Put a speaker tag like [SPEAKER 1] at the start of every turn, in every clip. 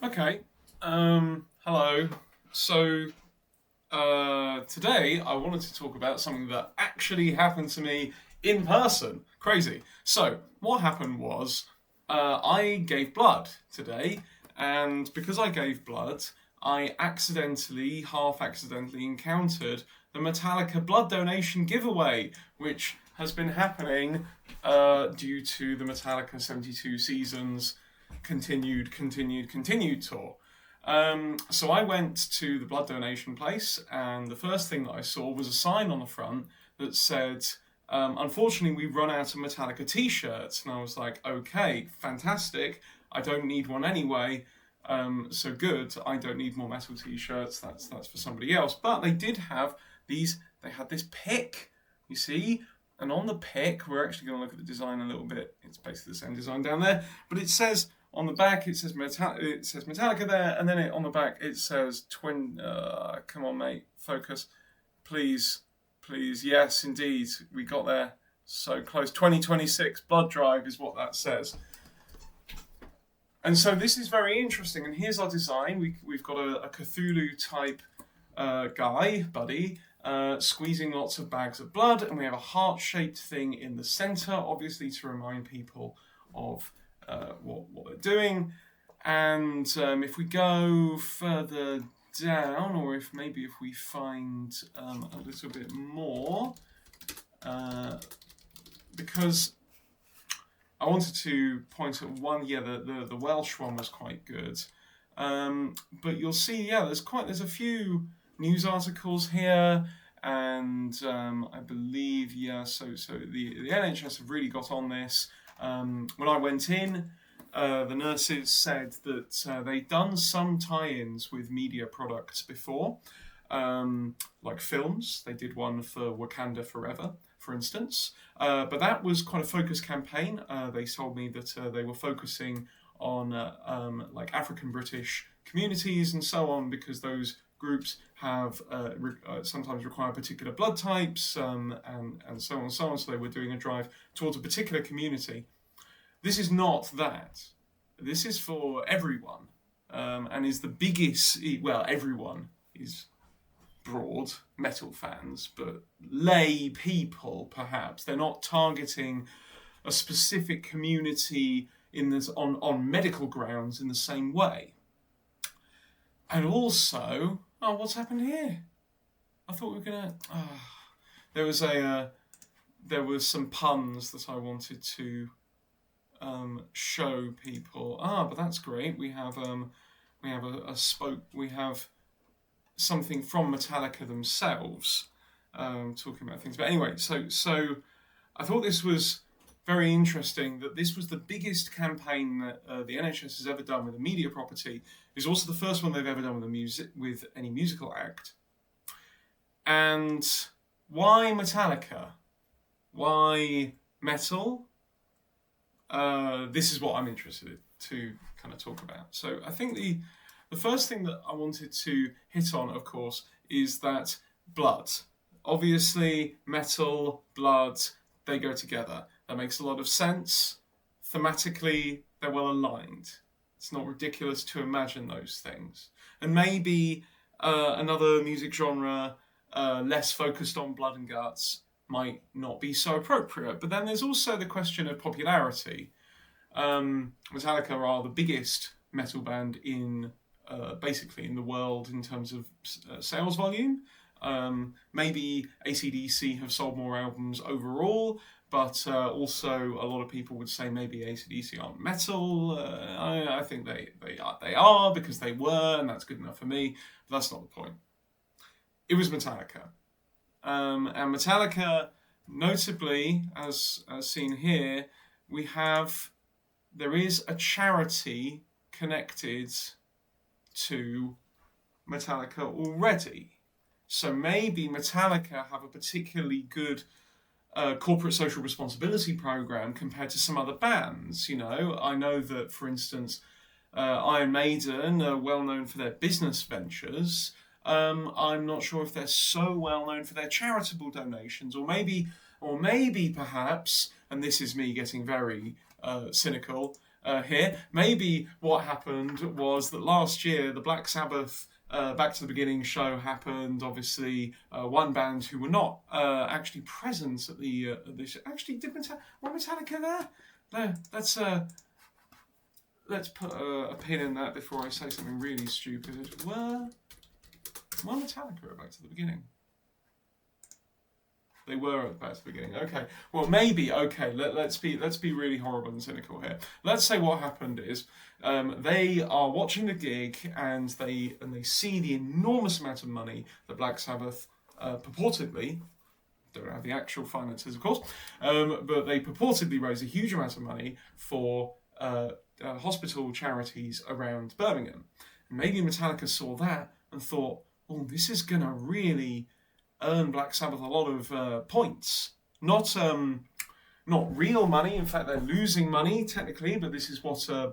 [SPEAKER 1] Okay. Hello. So, today I wanted to talk about something that actually happened to me in person. Crazy. So, what happened was, I gave blood today, and because I gave blood, I half accidentally encountered the Metallica blood donation giveaway, which has been happening due to the Metallica 72 seasons continued tour. So I went to the blood donation place, and the first thing that I saw was a sign on the front that said, unfortunately, we've run out of Metallica t-shirts. And I was like, okay, fantastic. I don't need one anyway. So good. I don't need more metal t-shirts. That's for somebody else. But they did have these. They had this pick, you see. And on the pick, we're actually going to look at the design a little bit. It's basically the same design down there, but it says on the back it says Metallica there, and then on the back it says twin. Come on, mate, focus, please. Yes, indeed, we got there so close. 2026 blood drive is what that says. And so this is very interesting. And here's our design. We've got a Cthulhu type buddy. Squeezing lots of bags of blood, and we have a heart-shaped thing in the center, obviously to remind people of what they're doing. And if we go further down, or if we find a little bit more, because I wanted to point at one. Yeah, the Welsh one was quite good, but you'll see, there's a few news articles here, and I believe so the NHS have really got on this. When I went in, the nurses said that they'd done some tie-ins with media products before, like films. They did one for Wakanda Forever, for instance, but that was quite a focused campaign. They told me that they were focusing on like African British communities and so on, because those groups have sometimes require particular blood types, and so on and so on. So they were doing a drive towards a particular community. This is not that. This is for everyone, and is the biggest. Well, everyone is broad metal fans, but lay people perhaps. They're not targeting a specific community in this on medical grounds in the same way. And also, what's happened here? I thought we were gonna. There was some puns that I wanted to show people. But that's great. We have something from Metallica themselves, talking about things. But anyway, so I thought this was very interesting, that this was the biggest campaign that the NHS has ever done with a media property. It's also the first one they've ever done with any musical act. And why Metallica? Why metal? This is what I'm interested to kind of talk about. So I think the first thing that I wanted to hit on, of course, is that blood. Obviously, metal, blood, they go together. That makes a lot of sense. Thematically, they're well aligned. It's not ridiculous to imagine those things. And maybe another music genre less focused on blood and guts might not be so appropriate. But then there's also the question of popularity. Metallica are the biggest metal band in basically in the world in terms of sales volume. Maybe AC/DC have sold more albums overall, but also a lot of people would say maybe AC/DC aren't metal. I think they are because they were, and that's good enough for me. But that's not the point. It was Metallica. And Metallica, notably, as seen here, there is a charity connected to Metallica already. So maybe Metallica have a particularly good corporate social responsibility program compared to some other bands. You know, I know that, for instance, Iron Maiden are well known for their business ventures. I'm not sure if they're so well known for their charitable donations, or maybe perhaps, and this is me getting very cynical, here. Maybe what happened was that last year the Black Sabbath Back to the Beginning show happened. Obviously, one band who were not actually present at the this actually did Metallica there? No, let's put a pin in that before I say something really stupid. Were Metallica at Back to the Beginning? They were back to the beginning. Okay. Well, maybe. Okay. Let's be really horrible and cynical here. Let's say what happened is they are watching the gig and they see the enormous amount of money that Black Sabbath purportedly, don't have the actual finances, of course, but they purportedly raise a huge amount of money for hospital charities around Birmingham. And maybe Metallica saw that and thought, "Oh, this is gonna really earn Black Sabbath a lot of points. Not real money. In fact, they're losing money technically, but this is what Pierre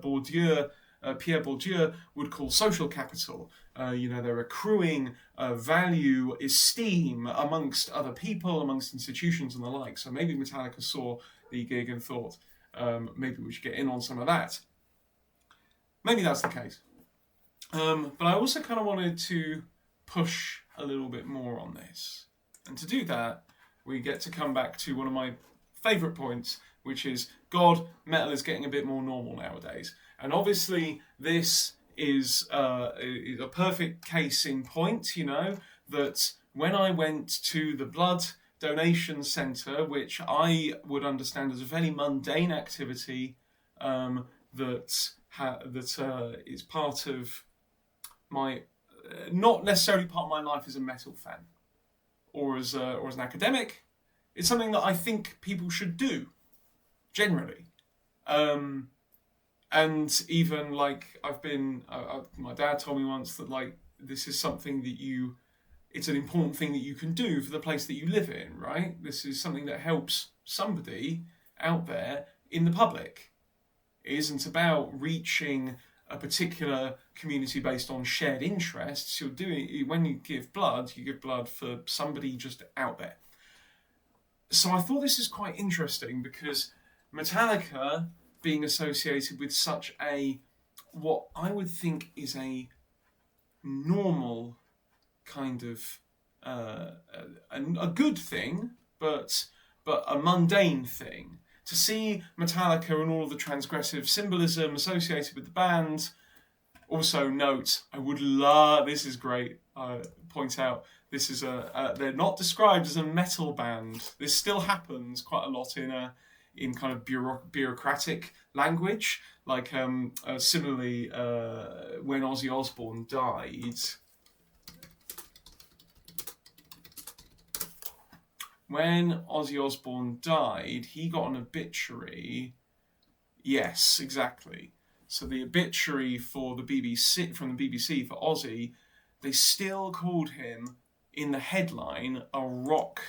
[SPEAKER 1] Bourdieu would call social capital. They're accruing value, esteem amongst other people, amongst institutions and the like. So maybe Metallica saw the gig and thought, maybe we should get in on some of that. Maybe that's the case. But I also kind of wanted to push a little bit more on this. And to do that, we get to come back to one of my favourite points, which is, God, metal is getting a bit more normal nowadays. And obviously, this is a perfect case in point, that when I went to the blood donation centre, which I would understand as a fairly mundane activity that is part of my... not necessarily part of my life as a metal fan or as an academic. It's something that I think people should do generally, and even like my dad told me once that this is something that it's an important thing that you can do for the place that you live in, right? This is something that helps somebody out there in the public. It isn't about reaching a particular community based on shared interests. When you give blood for somebody just out there. So I thought this is quite interesting because Metallica being associated with such what I would think is a normal kind of a good thing, but a mundane thing. To see Metallica and all of the transgressive symbolism associated with the band. Also note, I would love, this is great, point out, this is they're not described as a metal band. This still happens quite a lot in kind of bureaucratic language. Similarly, when Ozzy Osbourne died, he got an obituary. Yes, exactly. So the obituary from the BBC for Ozzy, they still called him in the headline a rock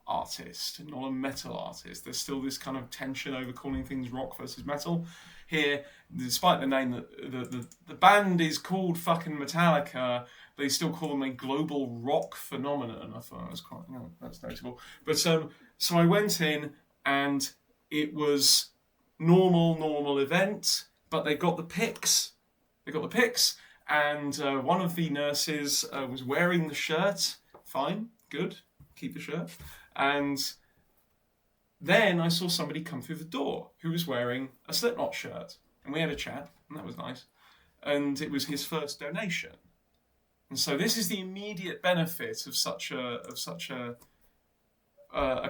[SPEAKER 1] artist, not a metal artist. There's still this kind of tension over calling things rock versus metal. Here, despite the name that the band is called fucking Metallica, they still call them a global rock phenomenon. I thought that was quite, that's notable. But so I went in and it was normal event, but they got the pics. And one of the nurses was wearing the shirt. Fine, good, keep the shirt. And then I saw somebody come through the door who was wearing a Slipknot shirt. And we had a chat, and that was nice. And it was his first donation. And so this is the immediate benefit of such a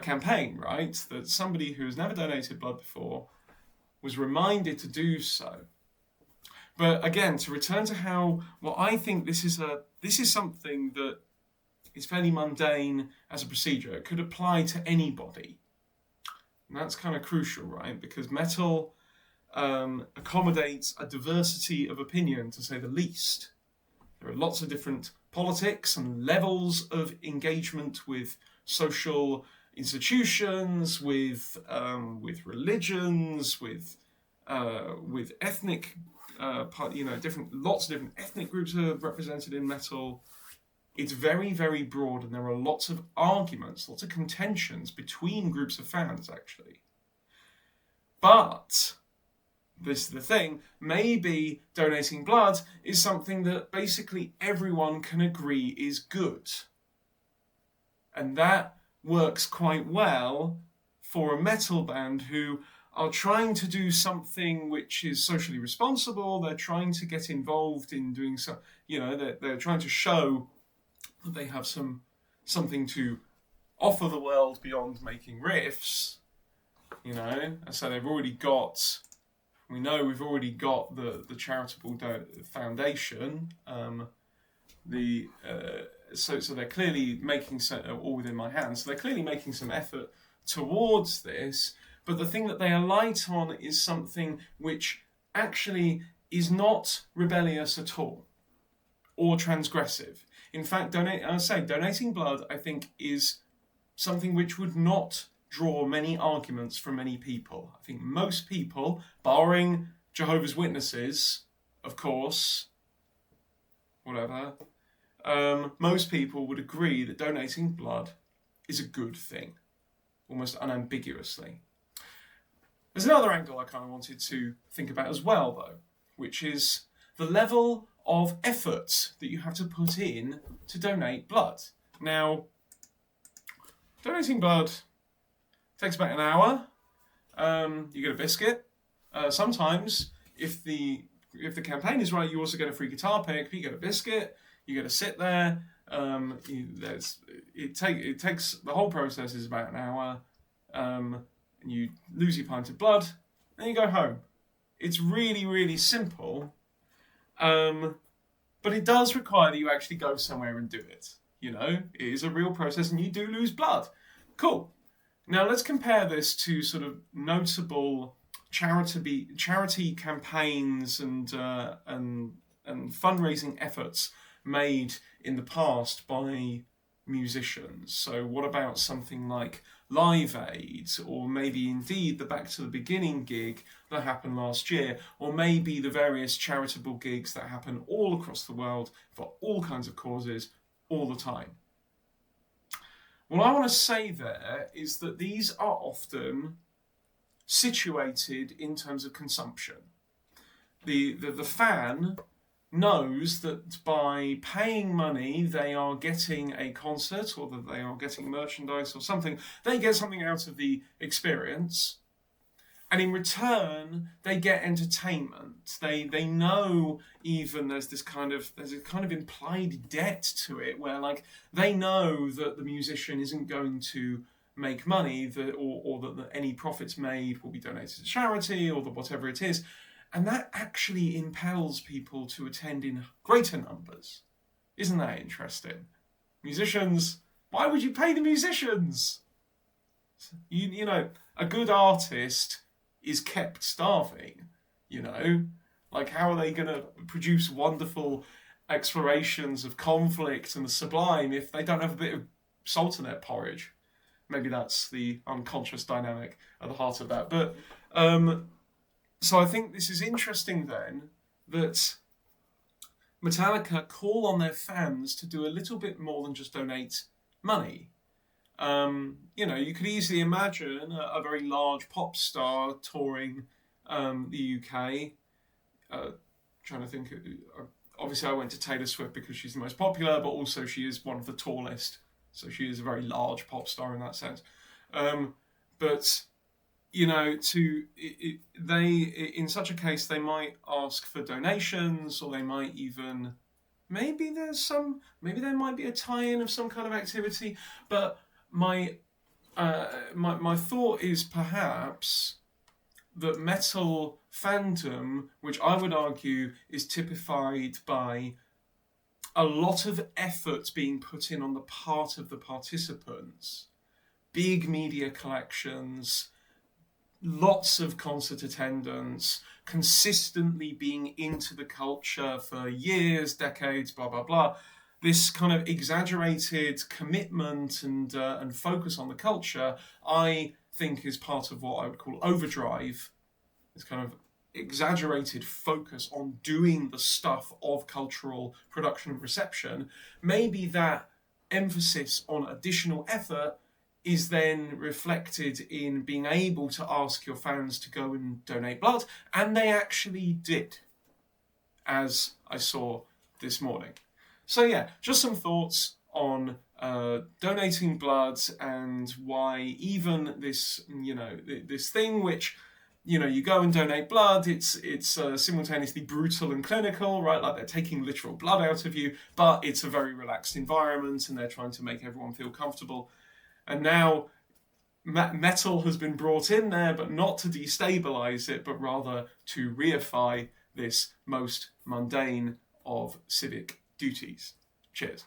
[SPEAKER 1] campaign, right? That somebody who has never donated blood before was reminded to do so. But again, to return to I think this is something that is fairly mundane as a procedure. It could apply to anybody. And that's kind of crucial, right? Because metal accommodates a diversity of opinion, to say the least. There are lots of different politics and levels of engagement with social institutions, with religions, with ethnic, lots of different ethnic groups are represented in metal. It's very, very broad, and there are lots of arguments, lots of contentions between groups of fans, actually. But this is the thing, maybe donating blood is something that basically everyone can agree is good. And that works quite well for a metal band who are trying to do something which is socially responsible. They're trying to get involved in doing so, they're trying to show that they have something to offer the world beyond making riffs, and so they've already got, we've already got the charitable foundation, so they're clearly making all within my hands. So they're clearly making some effort towards this, but the thing that they alight on is something which actually is not rebellious at all or transgressive. In fact, donating blood, I think, is something which would not draw many arguments from many people. I think most people, barring Jehovah's Witnesses, of course, whatever, most people would agree that donating blood is a good thing, almost unambiguously. There's another angle I kind of wanted to think about as well, though, which is the level of effort that you have to put in to donate blood. Now, donating blood takes about an hour. You get a biscuit. Sometimes, if the campaign is right, you also get a free guitar pick. You get a biscuit. You got to sit there. It takes, the whole process is about an hour. And you lose your pint of blood, and you go home. It's really, really simple. But it does require that you actually go somewhere and do it. It is a real process, and you do lose blood. Cool. Now let's compare this to sort of notable charity campaigns and fundraising efforts made in the past by musicians. So what about something like Live Aid, or maybe indeed the Back to the Beginning gig that happened last year, or maybe the various charitable gigs that happen all across the world for all kinds of causes all the time? What I want to say there is that these are often situated in terms of consumption. The fan knows that by paying money they are getting a concert, or that they are getting merchandise or something. They get something out of the experience, and in return they get entertainment. They know, even there's a kind of implied debt to it, where like they know that the musician isn't going to make money, or that any profits made will be donated to charity, or that whatever it is. And that actually impels people to attend in greater numbers. Isn't that interesting? Musicians, why would you pay the musicians? A good artist is kept starving, Like, how are they going to produce wonderful explorations of conflict and the sublime if they don't have a bit of salt in their porridge? Maybe that's the unconscious dynamic at the heart of that. But, so I think this is interesting then, that Metallica call on their fans to do a little bit more than just donate money. You could easily imagine a very large pop star touring the UK. Trying to think, obviously I went to Taylor Swift because she's the most popular, but also she is one of the tallest. So she is a very large pop star in that sense. But in such a case, they might ask for donations, or they might even, maybe there might be a tie-in of some kind of activity. But my thought is perhaps that metal fandom, which I would argue is typified by a lot of effort being put in on the part of the participants, big media collections, lots of concert attendance, consistently being into the culture for years, decades, blah, blah, blah. This kind of exaggerated commitment and focus on the culture, I think, is part of what I would call overdrive. This kind of exaggerated focus on doing the stuff of cultural production and reception. Maybe that emphasis on additional effort is then reflected in being able to ask your fans to go and donate blood, and they actually did, as I saw this morning. So yeah, just some thoughts on donating blood and why even this, this thing which, you go and donate blood, it's simultaneously brutal and clinical, right? Like they're taking literal blood out of you, but it's a very relaxed environment and they're trying to make everyone feel comfortable. And now metal has been brought in there, but not to destabilize it, but rather to reify this most mundane of civic duties. Cheers.